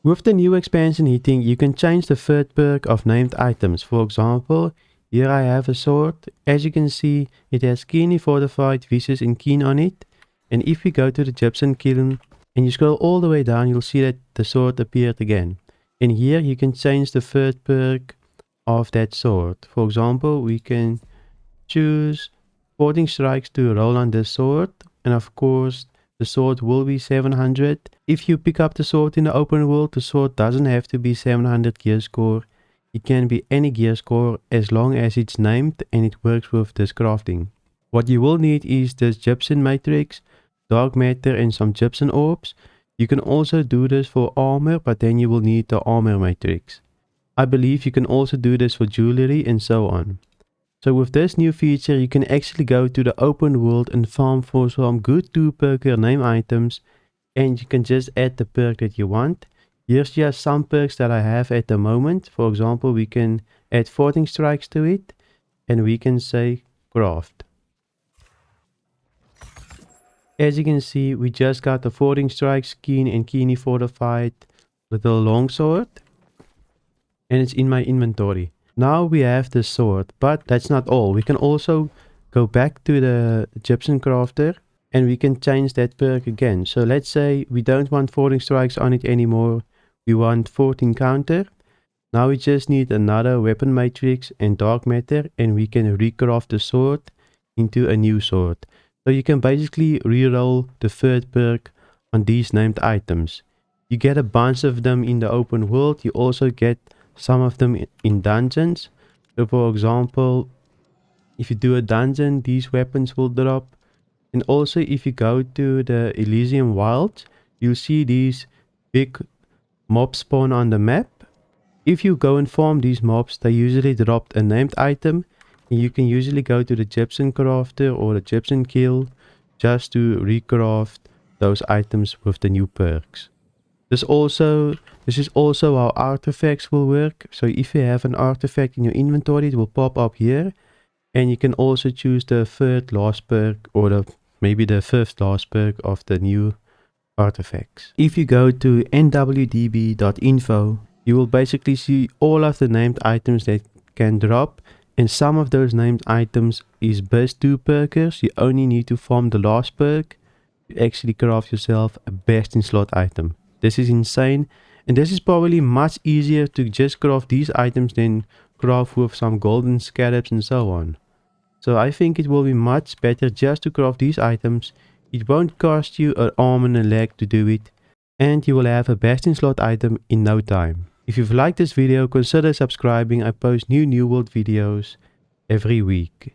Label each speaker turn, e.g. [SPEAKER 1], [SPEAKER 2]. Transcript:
[SPEAKER 1] With the new expansion hitting, you can change the third perk of named items. For example, here I have a sword. As you can see, it has keenly fortified, vicious and keen on it. And if we go to the gypsum kiln and you scroll all the way down, you'll see that the sword appeared again. And here you can change the third perk of that sword. For example, we can choose 14 strikes to roll on this sword, and of course the sword will be 700. If you pick up the sword in the open world, the sword doesn't have to be 700 gear score. It can be any gear score as long as it's named and it works with this crafting. What you will need is this gypsum matrix, dark matter and some gypsum orbs. You can also do this for armor, but then you will need the armor matrix. I believe you can also do this for jewelry and so on. So with this new feature, you can actually go to the open world and farm for some good 2-perker name items, and you can just add the perk that you want. Here's just some perks that I have at the moment. For example, we can add 14 strikes to it, and we can say craft. As you can see, we just got the 14 strikes, keen and keenly fortified little longsword, and it's in my inventory. Now we have the sword, but that's not all. We can also go back to the gypsum crafter and we can change that perk again. So let's say we don't want 14 strikes on it anymore. We want 14 counter. Now we just need another weapon matrix and dark matter, and we can recraft the sword into a new sword. So you can basically reroll the third perk on these named items. You get a bunch of them in the open world. You also get some of them in dungeons. So for example, if you do a dungeon, these weapons will drop. And also if you go to the Elysium Wilds, you'll see these big mobs spawn on the map. If you go and farm these mobs, they usually drop a named item, and you can usually go to the gypsum crafter or the gypsum kiln just to recraft those items with the new perks. This is also how artifacts will work. So if you have an artifact in your inventory, it will pop up here, and you can also choose the third last perk or maybe the fifth last perk of the new artifacts. If you go to nwdb.info, you will basically see all of the named items that can drop, and some of those named items is BIS 2-perkers. You only need to farm the last perk to actually craft yourself a best in slot item. This is insane, and this is probably much easier to just craft these items than craft with some golden scarabs and so on. So I think it will be much better just to craft these items. It won't cost you an arm and a leg to do it, and you will have a best in slot item in no time. If you've liked this video, consider subscribing. I post new World videos every week.